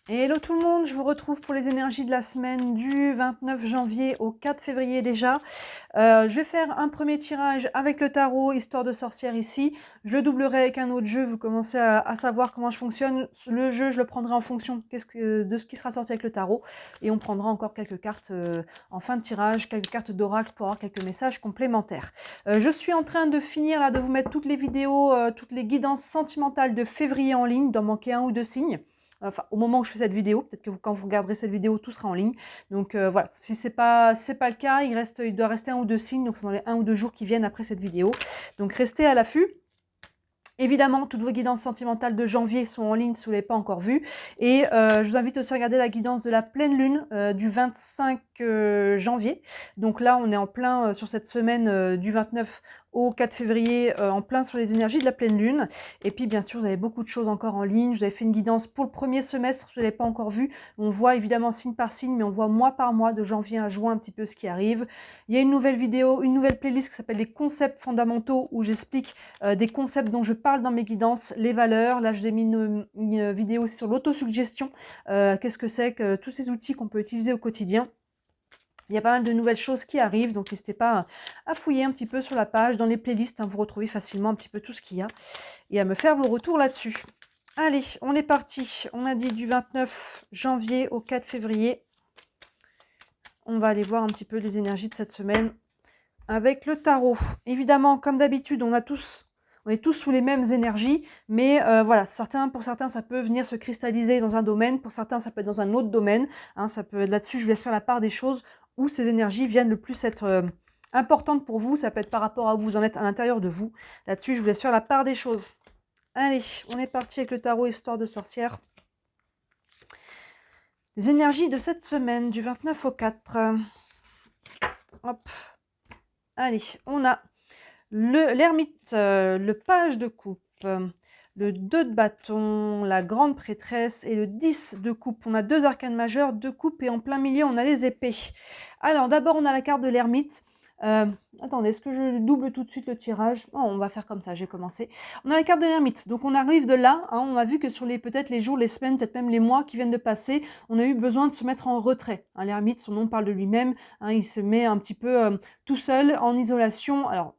Hello tout le monde, je vous retrouve pour les énergies de la semaine du 29 janvier au 4 février déjà. Je vais faire un premier tirage avec le tarot, histoire de sorcière ici. Je doublerai avec un autre jeu, vous commencez à savoir comment je fonctionne. Le jeu, je le prendrai en fonction de ce qui sera sorti avec le tarot. Et on prendra encore quelques cartes en fin de tirage, quelques cartes d'oracle pour avoir quelques messages complémentaires. Je suis en train de finir là, de vous mettre toutes les vidéos, toutes les guidances sentimentales de février en ligne. Il doit manquer un ou deux signes. Enfin, au moment où je fais cette vidéo, peut-être que quand vous regarderez cette vidéo, tout sera en ligne. Donc voilà, si c'est pas le cas, il doit rester un ou deux signes, donc c'est dans les 1 ou 2 jours qui viennent après cette vidéo. Donc restez à l'affût. Évidemment, toutes vos guidances sentimentales de janvier sont en ligne si vous ne l'avez pas encore vues. Et je vous invite aussi à regarder la guidance de la pleine lune du 25 janvier. Donc là, on est en plein sur cette semaine du 29 au 4 février, en plein sur les énergies de la pleine lune. Et puis, bien sûr, vous avez beaucoup de choses encore en ligne. Je vous avais fait une guidance pour le premier semestre, si vous ne l'avez pas encore vu. On voit évidemment signe par signe, mais on voit mois par mois, de janvier à juin, un petit peu ce qui arrive. Il y a une nouvelle vidéo, une nouvelle playlist qui s'appelle les concepts fondamentaux, où j'explique des concepts dont je parle dans mes guidances, les valeurs. Là, je vous ai mis une vidéo aussi sur l'autosuggestion. Qu'est-ce que c'est que tous ces outils qu'on peut utiliser au quotidien. Il y a pas mal de nouvelles choses qui arrivent, donc n'hésitez pas à fouiller un petit peu sur la page, dans les playlists, hein, vous retrouvez facilement un petit peu tout ce qu'il y a, et à me faire vos retours là-dessus. Allez, on est parti. On a dit du 29 janvier au 4 février. On va aller voir un petit peu les énergies de cette semaine avec le tarot. Évidemment, comme d'habitude, on est tous sous les mêmes énergies, mais voilà, pour certains, ça peut venir se cristalliser dans un domaine, pour certains, ça peut être dans un autre domaine. Hein, ça peut être là-dessus, je vous laisse faire la part des choses où ces énergies viennent le plus être importantes pour vous. Ça peut être par rapport à où vous en êtes à l'intérieur de vous. Là-dessus, je vous laisse faire la part des choses. Allez, on est parti avec le tarot histoire de sorcière. Les énergies de cette semaine, du 29 au 4. Hop. Allez, on a l'ermite, le page de coupe, le 2 de bâton, la grande prêtresse et le 10 de coupe. On a deux arcanes majeures, deux coupes et en plein milieu, on a les épées. Alors d'abord, on a la carte de l'ermite. Attendez, est-ce que je double tout de suite le tirage? Oh, on va faire comme ça, j'ai commencé. On a la carte de l'ermite, donc on arrive de là. Hein, on a vu que sur peut-être les jours, les semaines, peut-être même les mois qui viennent de passer, on a eu besoin de se mettre en retrait. Hein, l'ermite, son nom parle de lui-même. Hein, il se met un petit peu tout seul, en isolation. Alors,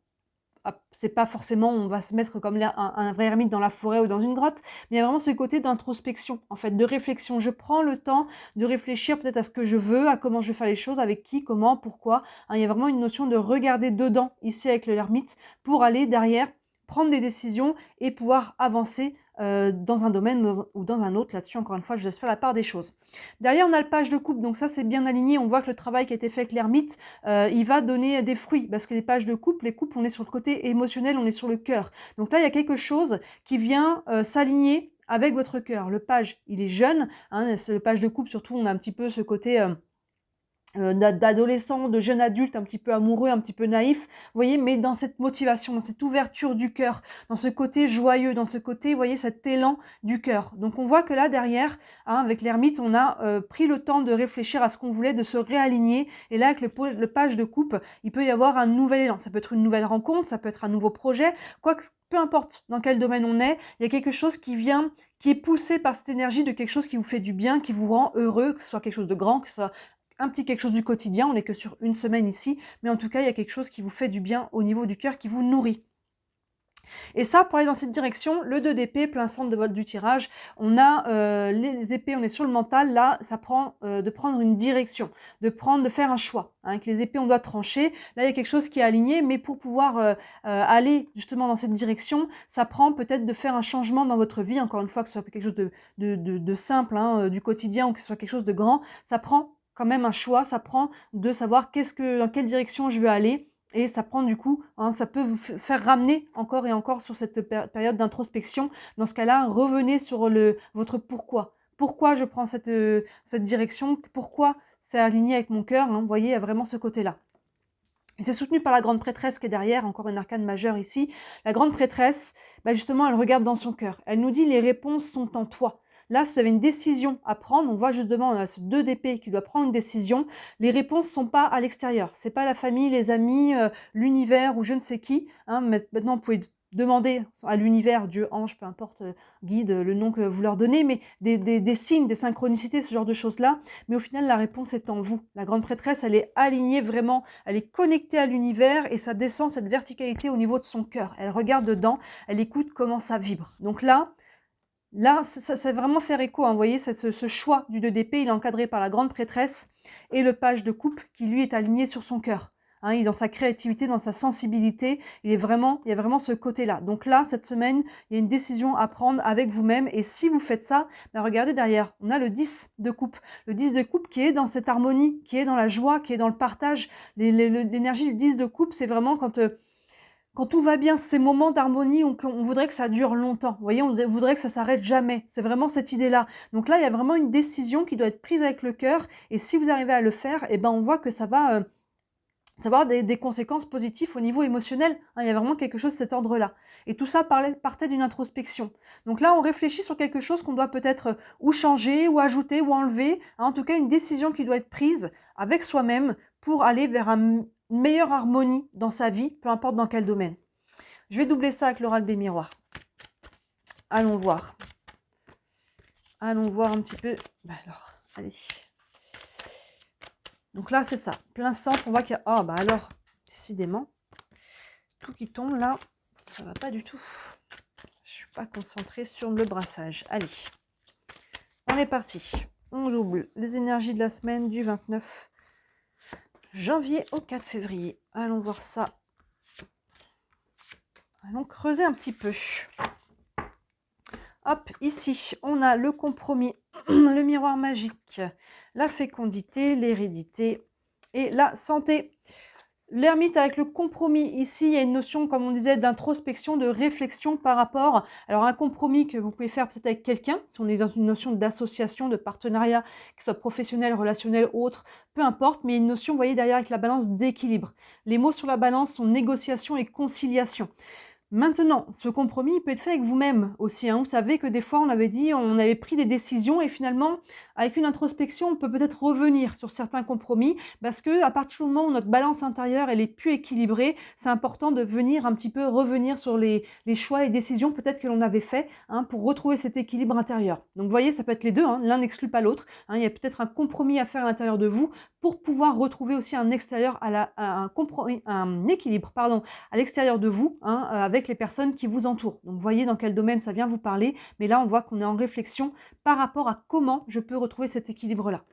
c'est pas forcément on va se mettre comme un vrai ermite dans la forêt ou dans une grotte, mais il y a vraiment ce côté d'introspection, en fait, de réflexion. Je prends le temps de réfléchir peut-être à ce que je veux, à comment je vais faire les choses, avec qui, comment, pourquoi. Hein, il y a vraiment une notion de regarder dedans, ici avec l'ermite, pour aller derrière prendre des décisions et pouvoir avancer dans un domaine ou dans un autre. Là-dessus, encore une fois, je laisse faire la part des choses. Derrière, on a le page de coupe, donc ça, c'est bien aligné. On voit que le travail qui a été fait avec l'ermite, il va donner des fruits, parce que les pages de coupe, les coupes, on est sur le côté émotionnel, on est sur le cœur. Donc là, il y a quelque chose qui vient s'aligner avec votre cœur. Le page, il est jeune, hein, c'est le page de coupe, surtout, on a un petit peu ce côté d'adolescent, de jeune adulte, un petit peu amoureux, un petit peu naïf, vous voyez, mais dans cette motivation, dans cette ouverture du cœur, dans ce côté joyeux, dans ce côté, vous voyez, cet élan du cœur. Donc on voit que là, derrière, hein, avec l'ermite, on a pris le temps de réfléchir à ce qu'on voulait, de se réaligner, et là, avec le page de coupe, il peut y avoir un nouvel élan. Ça peut être une nouvelle rencontre, ça peut être un nouveau projet, peu importe dans quel domaine on est, il y a quelque chose qui vient, qui est poussé par cette énergie de quelque chose qui vous fait du bien, qui vous rend heureux, que ce soit quelque chose de grand, que ce soit un petit quelque chose du quotidien, on n'est que sur une semaine ici, mais en tout cas, il y a quelque chose qui vous fait du bien au niveau du cœur, qui vous nourrit. Et ça, pour aller dans cette direction, le 2 d'épée, plein centre de du tirage, on a les épées, on est sur le mental, là, ça prend de prendre une direction, de faire un choix. Hein. Avec les épées, on doit trancher, là, il y a quelque chose qui est aligné, mais pour pouvoir aller justement dans cette direction, ça prend peut-être de faire un changement dans votre vie, encore une fois, que ce soit quelque chose de simple, hein, du quotidien, ou que ce soit quelque chose de grand, ça prend quand même un choix, ça prend de savoir dans quelle direction je veux aller. Et ça prend du coup, hein, ça peut vous faire ramener encore et encore sur cette période d'introspection. Dans ce cas-là, revenez sur votre pourquoi. Pourquoi je prends cette direction? Pourquoi c'est aligné avec mon cœur? Hein, vous voyez, il y a vraiment ce côté-là. Et c'est soutenu par la grande prêtresse qui est derrière, encore une arcane majeure ici. La grande prêtresse, bah justement, elle regarde dans son cœur. Elle nous dit les réponses sont en toi. Là, si vous avez une décision à prendre, on voit justement, on a ce 2 d'épée qui doit prendre une décision. Les réponses sont pas à l'extérieur. C'est pas la famille, les amis, l'univers ou je ne sais qui. Hein. Maintenant, vous pouvez demandez à l'univers, Dieu, ange, peu importe, guide, le nom que vous leur donnez, mais des signes, des synchronicités, ce genre de choses-là. Mais au final, la réponse est en vous. La grande prêtresse, elle est alignée vraiment, elle est connectée à l'univers et ça descend cette verticalité au niveau de son cœur. Elle regarde dedans, elle écoute comment ça vibre. Donc là, ça va vraiment faire écho, hein. Vous voyez, ce choix du 2 d'épée, il est encadré par la grande prêtresse et le page de coupe qui, lui, est aligné sur son cœur. Hein, il est dans sa créativité, dans sa sensibilité, il y a vraiment ce côté-là. Donc là, cette semaine, il y a une décision à prendre avec vous-même. Et si vous faites ça, ben regardez derrière, on a le 10 de coupe. Le 10 de coupe qui est dans cette harmonie, qui est dans la joie, qui est dans le partage. L'énergie du 10 de coupe, c'est vraiment quand tout va bien, ces moments d'harmonie, on voudrait que ça dure longtemps. Vous voyez, on voudrait que ça s'arrête jamais. C'est vraiment cette idée-là. Donc là, il y a vraiment une décision qui doit être prise avec le cœur. Et si vous arrivez à le faire, eh ben, on voit que ça va avoir des conséquences positives au niveau émotionnel. Hein, il y a vraiment quelque chose de cet ordre-là. Et tout ça partait d'une introspection. Donc là, on réfléchit sur quelque chose qu'on doit peut-être ou changer, ou ajouter, ou enlever. Hein, en tout cas, une décision qui doit être prise avec soi-même pour aller vers une meilleure harmonie dans sa vie, peu importe dans quel domaine. Je vais doubler ça avec l'oracle des miroirs. Allons voir. Allons voir un petit peu. Bah alors, allez. Donc là, c'est ça. Plein centre, on voit qu'il y a... Oh, bah alors, décidément, tout qui tombe là, ça va pas du tout. Je suis pas concentrée sur le brassage. Allez, on est parti. On double les énergies de la semaine du 29 janvier au 4 février. Allons voir ça. Allons creuser un petit peu. Hop, ici, on a le compromis, le miroir magique, la fécondité, l'hérédité et la santé. L'ermite avec le compromis, ici, il y a une notion, comme on disait, d'introspection, de réflexion par rapport... Alors, un compromis que vous pouvez faire peut-être avec quelqu'un, si on est dans une notion d'association, de partenariat, que ce soit professionnel, relationnel, autre, peu importe, mais une notion, vous voyez, derrière avec la balance d'équilibre. Les mots sur la balance sont négociation et conciliation. Maintenant, ce compromis il peut être fait avec vous-même aussi. Hein. Vous savez que des fois, on avait pris des décisions et finalement, avec une introspection, on peut peut-être revenir sur certains compromis parce que à partir du moment où notre balance intérieure elle est plus équilibrée, c'est important de venir un petit peu revenir sur les choix et décisions peut-être que l'on avait fait pour retrouver cet équilibre intérieur. Donc, vous voyez, ça peut être les deux. Hein. L'un n'exclut pas l'autre. Il y a peut-être un compromis à faire à l'intérieur de vous pour pouvoir retrouver aussi un extérieur un équilibre, à l'extérieur de vous, avec les personnes qui vous entourent. Donc, voyez dans quel domaine ça vient vous parler, mais là, on voit qu'on est en réflexion par rapport à comment je peux retrouver cet équilibre-là.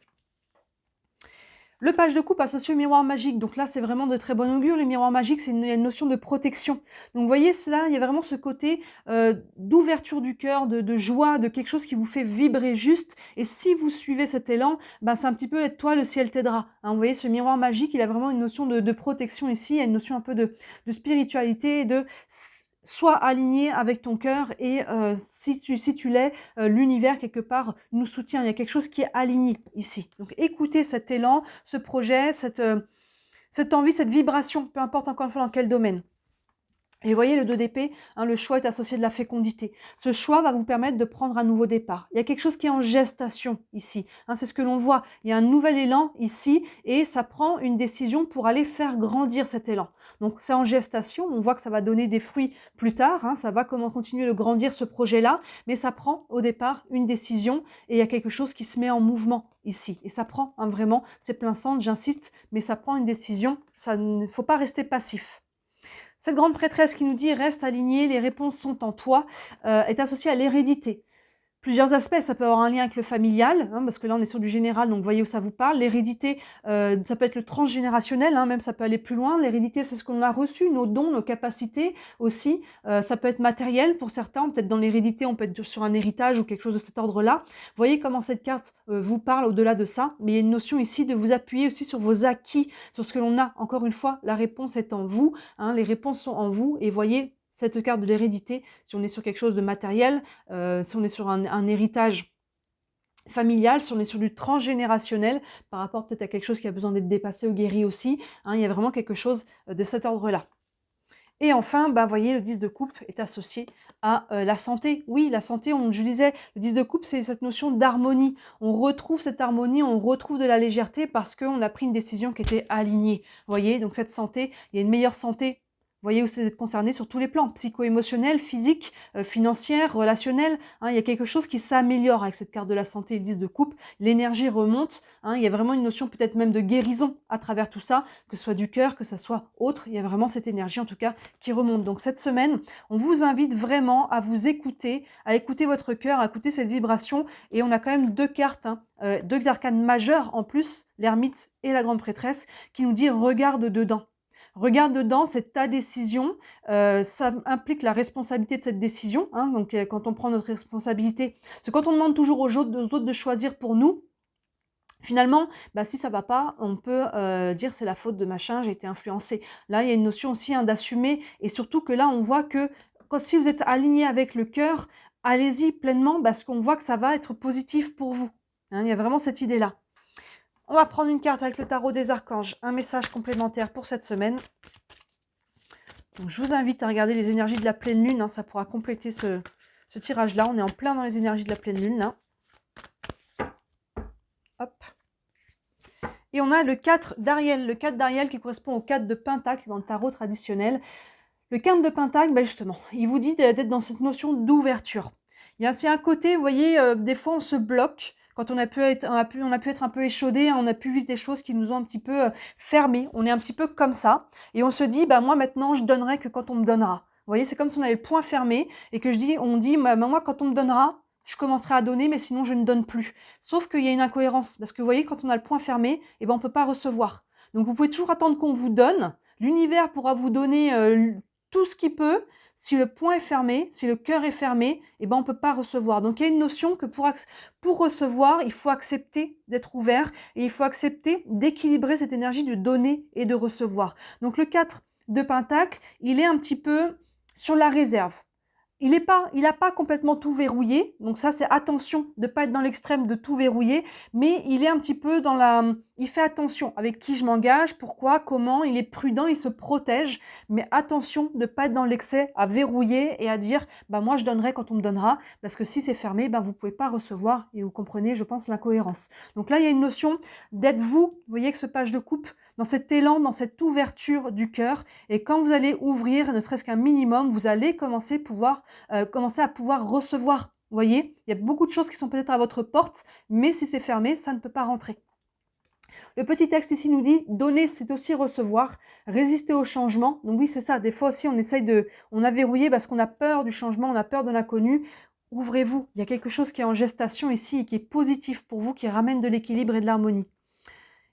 Le page de coupe associé au miroir magique. Donc là, c'est vraiment de très bon augure. Le miroir magique, c'est une notion de protection. Donc, vous voyez, là, il y a vraiment ce côté d'ouverture du cœur, de joie, de quelque chose qui vous fait vibrer juste. Et si vous suivez cet élan, c'est un petit peu « toi, le ciel t'aidera ». Vous voyez, ce miroir magique, il a vraiment une notion de protection ici. Il y a une notion un peu de spiritualité, de... Sois aligné avec ton cœur et si tu l'es, l'univers quelque part nous soutient. Il y a quelque chose qui est aligné ici. Donc écoutez cet élan, ce projet, cette envie, cette vibration, peu importe encore une fois dans quel domaine. Et vous voyez le 2 d'épée, le choix est associé de la fécondité. Ce choix va vous permettre de prendre un nouveau départ. Il y a quelque chose qui est en gestation ici. C'est ce que l'on voit. Il y a un nouvel élan ici et ça prend une décision pour aller faire grandir cet élan. Donc c'est en gestation. On voit que ça va donner des fruits plus tard. Ça va continuer de grandir ce projet-là. Mais ça prend au départ une décision et il y a quelque chose qui se met en mouvement ici. Et ça prend vraiment, c'est plein centre, j'insiste, mais ça prend une décision. Ça ne faut pas rester passif. Cette grande prêtresse qui nous dit « reste aligné, les réponses sont en toi » est associée à l'hérédité. Plusieurs aspects, ça peut avoir un lien avec le familial, parce que là on est sur du général, donc voyez où ça vous parle. L'hérédité, ça peut être le transgénérationnel, même ça peut aller plus loin. L'hérédité, c'est ce qu'on a reçu, nos dons, nos capacités aussi. Ça peut être matériel pour certains, peut-être dans l'hérédité, on peut être sur un héritage ou quelque chose de cet ordre-là. Voyez comment cette carte vous parle au-delà de ça, mais il y a une notion ici de vous appuyer aussi sur vos acquis, sur ce que l'on a. Encore une fois, la réponse est en vous, les réponses sont en vous, et voyez cette carte de l'hérédité, si on est sur quelque chose de matériel, si on est sur un héritage familial, si on est sur du transgénérationnel, par rapport peut-être à quelque chose qui a besoin d'être dépassé ou guéri aussi, il y a vraiment quelque chose de cet ordre-là. Et enfin, voyez, le 10 de coupe est associé à la santé. Oui, la santé, je disais, le 10 de coupe, c'est cette notion d'harmonie. On retrouve cette harmonie, on retrouve de la légèreté parce qu'on a pris une décision qui était alignée. Vous voyez, donc cette santé, il y a une meilleure santé voyez où c'est d'être concerné sur tous les plans, psycho-émotionnel, physique, financier, relationnel. Hein, il y a quelque chose qui s'améliore avec cette carte de la santé et le 10 de coupe. L'énergie remonte. Hein, il y a vraiment une notion peut-être même de guérison à travers tout ça, que ce soit du cœur, que ce soit autre. Il y a vraiment cette énergie en tout cas qui remonte. Donc cette semaine, on vous invite vraiment à vous écouter, à écouter votre cœur, à écouter cette vibration. Et on a quand même deux cartes, hein, deux arcanes majeures en plus, l'ermite et la grande prêtresse, qui nous dit regarde dedans. Regarde dedans, c'est ta décision, ça implique la responsabilité de cette décision, hein, donc quand on prend notre responsabilité, parce que quand on demande toujours aux autres de choisir pour nous, finalement, bah, si ça va pas, on peut dire c'est la faute de machin, j'ai été influencé. Là, il y a une notion aussi, hein, d'assumer, et surtout que là, on voit que si vous êtes aligné avec le cœur, allez-y pleinement parce qu'on voit que ça va être positif pour vous. Hein, il y a vraiment cette idée-là. On va prendre une carte avec le tarot des archanges, un message complémentaire pour cette semaine. Donc, je vous invite à regarder les énergies de la pleine lune, hein, ça pourra compléter ce tirage-là. On est en plein dans les énergies de la pleine lune, là. Hop. Et on a le 4 d'Ariel, le 4 d'Ariel qui correspond au 4 de Pentacle dans le tarot traditionnel. Le 4 de Pentacle, ben justement, il vous dit d'être dans cette notion d'ouverture. Il y a un côté, vous voyez, des fois on se bloque, quand on a pu être un peu échaudé, hein, on a pu vivre des choses qui nous ont un petit peu fermés. On est un petit peu comme ça. Et on se dit, bah, moi maintenant, je donnerai que quand on me donnera. Vous voyez, c'est comme si on avait le poing fermé et que on dit, bah, moi, quand on me donnera, je commencerai à donner, mais sinon je ne donne plus. Sauf qu'il y a une incohérence. Parce que vous voyez, quand on a le poing fermé, eh ben, on ne peut pas recevoir. Donc vous pouvez toujours attendre qu'on vous donne. L'univers pourra vous donner tout ce qu'il peut. Si le poing est fermé, si le cœur est fermé, eh ben on ne peut pas recevoir. Donc il y a une notion que pour recevoir, il faut accepter d'être ouvert et il faut accepter d'équilibrer cette énergie de donner et de recevoir. Donc le 4 de Pentacle, il est un petit peu sur la réserve. Il n'a pas complètement tout verrouillé, donc ça c'est attention de ne pas être dans l'extrême de tout verrouiller, mais il est un petit peu il fait attention avec qui je m'engage, pourquoi, comment, il est prudent, il se protège, mais attention de ne pas être dans l'excès à verrouiller et à dire bah moi je donnerai quand on me donnera, parce que si c'est fermé, bah, vous ne pouvez pas recevoir et vous comprenez, je pense, l'incohérence. Donc là il y a une notion d'être vous voyez que ce page de coupe, dans cet élan, dans cette ouverture du cœur, et quand vous allez ouvrir, ne serait-ce qu'un minimum, vous allez commencer à pouvoir recevoir. Vous voyez, il y a beaucoup de choses qui sont peut-être à votre porte, mais si c'est fermé, ça ne peut pas rentrer. Le petit texte ici nous dit, donner, c'est aussi recevoir, résister au changement. Donc oui, c'est ça, des fois aussi, on a verrouillé parce qu'on a peur du changement, on a peur de l'inconnu. Ouvrez-vous, il y a quelque chose qui est en gestation ici et qui est positif pour vous, qui ramène de l'équilibre et de l'harmonie.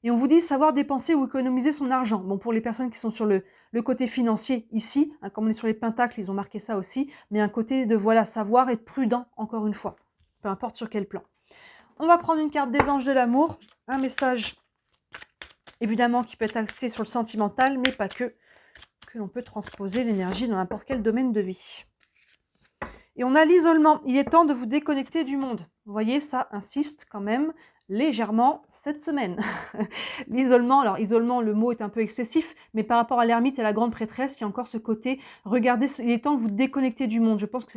Et on vous dit savoir dépenser ou économiser son argent. Bon, pour les personnes qui sont sur le côté financier ici, hein, comme on est sur les pentacles, ils ont marqué ça aussi, mais un côté de voilà, savoir être prudent, encore une fois, peu importe sur quel plan. On va prendre une carte des anges de l'amour, un message évidemment qui peut être axé sur le sentimental, mais pas que l'on peut transposer l'énergie dans n'importe quel domaine de vie. Et on a l'isolement. Il est temps de vous déconnecter du monde. Vous voyez, ça insiste quand même légèrement cette semaine. L'isolement, alors isolement, le mot est un peu excessif, mais par rapport à l'ermite et à la grande prêtresse, il y a encore ce côté, regardez, il est temps de vous déconnecter du monde. Je pense que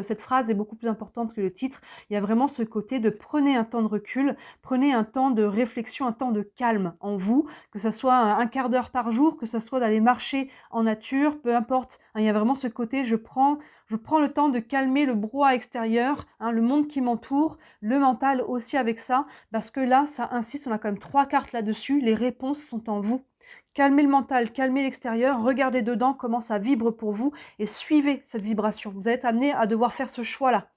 cette phrase est beaucoup plus importante que le titre. Il y a vraiment ce côté de prenez un temps de recul, prenez un temps de réflexion, un temps de calme en vous, que ce soit un quart d'heure par jour, que ce soit d'aller marcher en nature, peu importe. Il y a vraiment ce côté, je prends le temps de calmer le brouhaha extérieur, hein, le monde qui m'entoure, le mental aussi avec ça, parce que là, ça insiste, on a quand même 3 cartes là-dessus, les réponses sont en vous. Calmez le mental, calmez l'extérieur, regardez dedans comment ça vibre pour vous et suivez cette vibration. Vous allez être amené à devoir faire ce choix-là.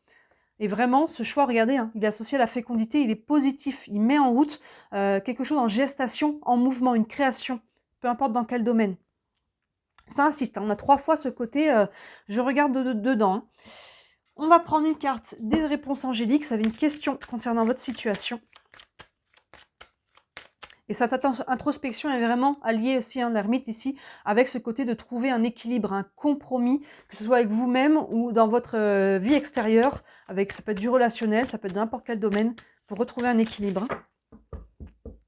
Et vraiment, ce choix, regardez, hein, il est associé à la fécondité, il est positif, il met en route quelque chose en gestation, en mouvement, une création, peu importe dans quel domaine. Ça insiste, hein, on a 3 fois ce côté, je regarde dedans. Hein. On va prendre une carte des réponses angéliques, ça avait une question concernant votre situation. Et cette introspection est vraiment alliée aussi, hein, l'ermite ici, avec ce côté de trouver un équilibre, un compromis, que ce soit avec vous-même ou dans votre vie extérieure, ça peut être du relationnel, ça peut être n'importe quel domaine, pour retrouver un équilibre.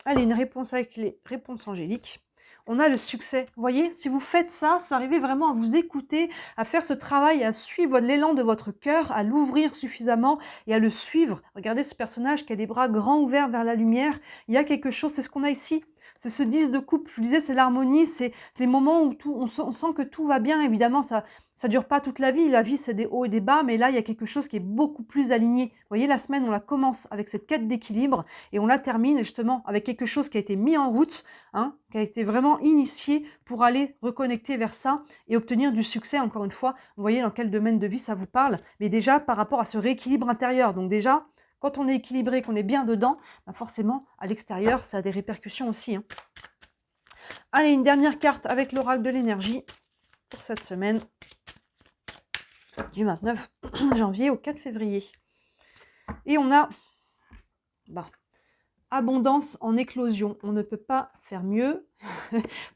Allez, une réponse avec les réponses angéliques. On a le succès. Vous voyez, si vous faites ça, si vous arrivez vraiment à vous écouter, à faire ce travail, à suivre l'élan de votre cœur, à l'ouvrir suffisamment et à le suivre. Regardez ce personnage qui a les bras grands ouverts vers la lumière. Il y a quelque chose, c'est ce qu'on a ici. C'est ce 10 de coupe, je vous disais, c'est l'harmonie, c'est les moments où on sent que tout va bien. Évidemment, ça dure pas toute la vie, c'est des hauts et des bas, mais là, il y a quelque chose qui est beaucoup plus aligné. Vous voyez, la semaine, on la commence avec cette quête d'équilibre et on la termine justement avec quelque chose qui a été mis en route, hein, qui a été vraiment initié pour aller reconnecter vers ça et obtenir du succès, encore une fois. Vous voyez dans quel domaine de vie ça vous parle, mais déjà par rapport à ce rééquilibre intérieur. Donc déjà, quand on est équilibré, qu'on est bien dedans, bah forcément, à l'extérieur, ça a des répercussions aussi, hein. Allez, une dernière carte avec l'oracle de l'énergie pour cette semaine du 29 janvier au 4 février. Et on a abondance en éclosion. On ne peut pas faire mieux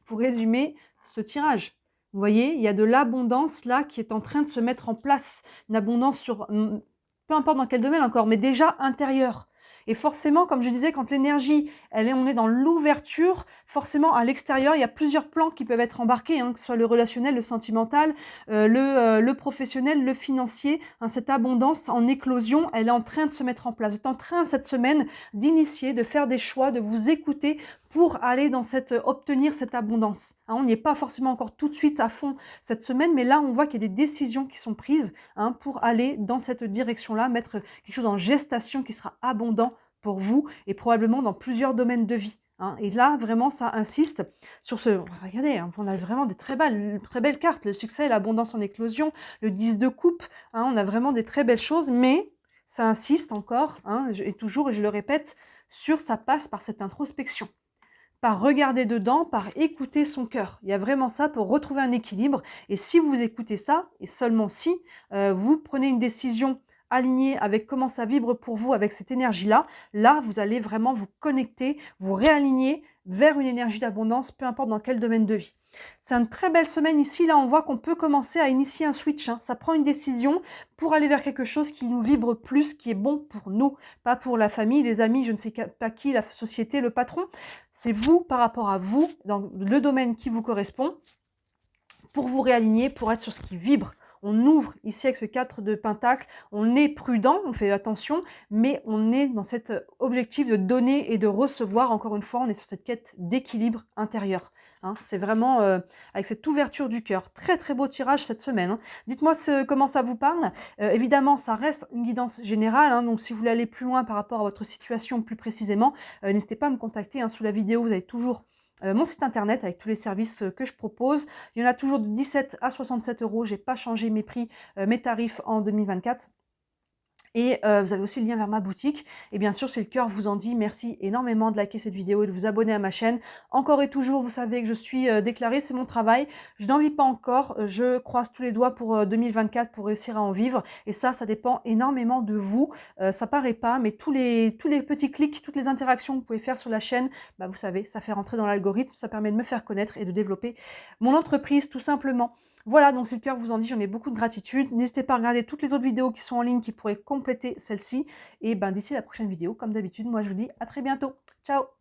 pour résumer ce tirage. Vous voyez, il y a de l'abondance là qui est en train de se mettre en place. Une abondance sur, peu importe dans quel domaine encore, mais déjà intérieure. Et forcément, comme je disais, quand l'énergie, on est dans l'ouverture, forcément à l'extérieur, il y a plusieurs plans qui peuvent être embarqués, hein, que ce soit le relationnel, le sentimental, le professionnel, le financier. Hein, cette abondance en éclosion, elle est en train de se mettre en place. Vous êtes en train cette semaine d'initier, de faire des choix, de vous écouter pour aller dans obtenir cette abondance. Hein, on n'y est pas forcément encore tout de suite à fond cette semaine, mais là, on voit qu'il y a des décisions qui sont prises, hein, pour aller dans cette direction-là, mettre quelque chose en gestation qui sera abondant pour vous et probablement dans plusieurs domaines de vie. Hein. Et là, vraiment, ça insiste sur ce... Regardez, hein, on a vraiment des très belles cartes. Le succès et l'abondance en éclosion, le 10 de coupe. Hein, on a vraiment des très belles choses, mais ça insiste encore, hein, et toujours, et je le répète, ça passe par cette introspection. Par regarder dedans, par écouter son cœur. Il y a vraiment ça pour retrouver un équilibre. Et si vous écoutez ça, et seulement si, vous prenez une décision alignée avec comment ça vibre pour vous, avec cette énergie-là, là, vous allez vraiment vous connecter, vous réaligner vers une énergie d'abondance, peu importe dans quel domaine de vie. C'est une très belle semaine ici. Là, on voit qu'on peut commencer à initier un switch. Hein. Ça prend une décision pour aller vers quelque chose qui nous vibre plus, qui est bon pour nous, pas pour la famille, les amis, je ne sais pas qui, la société, le patron. C'est vous par rapport à vous, dans le domaine qui vous correspond, pour vous réaligner, pour être sur ce qui vibre. On ouvre ici avec ce 4 de Pentacle, on est prudent, on fait attention, mais on est dans cet objectif de donner et de recevoir. Encore une fois, on est sur cette quête d'équilibre intérieur. Hein, c'est vraiment avec cette ouverture du cœur. Très très beau tirage cette semaine. Hein. Dites-moi comment ça vous parle. Évidemment, ça reste une guidance générale, hein, donc si vous voulez aller plus loin par rapport à votre situation plus précisément, n'hésitez pas à me contacter. Hein, sous la vidéo, vous avez toujours mon site internet avec tous les services que je propose. Il y en a toujours de 17 à 67 €. Je n'ai pas changé mes prix, mes tarifs en 2024. Et vous avez aussi le lien vers ma boutique. Et bien sûr, si le cœur vous en dit, merci énormément de liker cette vidéo et de vous abonner à ma chaîne. Encore et toujours, vous savez que je suis déclarée, c'est mon travail. Je n'en vis pas encore. Je croise tous les doigts pour 2024 pour réussir à en vivre. Et ça dépend énormément de vous. Ça paraît pas, mais tous les petits clics, toutes les interactions que vous pouvez faire sur la chaîne, bah, vous savez, ça fait rentrer dans l'algorithme. Ça permet de me faire connaître et de développer mon entreprise tout simplement. Voilà, donc si le cœur vous en dit, j'en ai beaucoup de gratitude. N'hésitez pas à regarder toutes les autres vidéos qui sont en ligne qui pourraient compléter celle-ci. Et ben d'ici la prochaine vidéo, comme d'habitude, moi je vous dis à très bientôt. Ciao!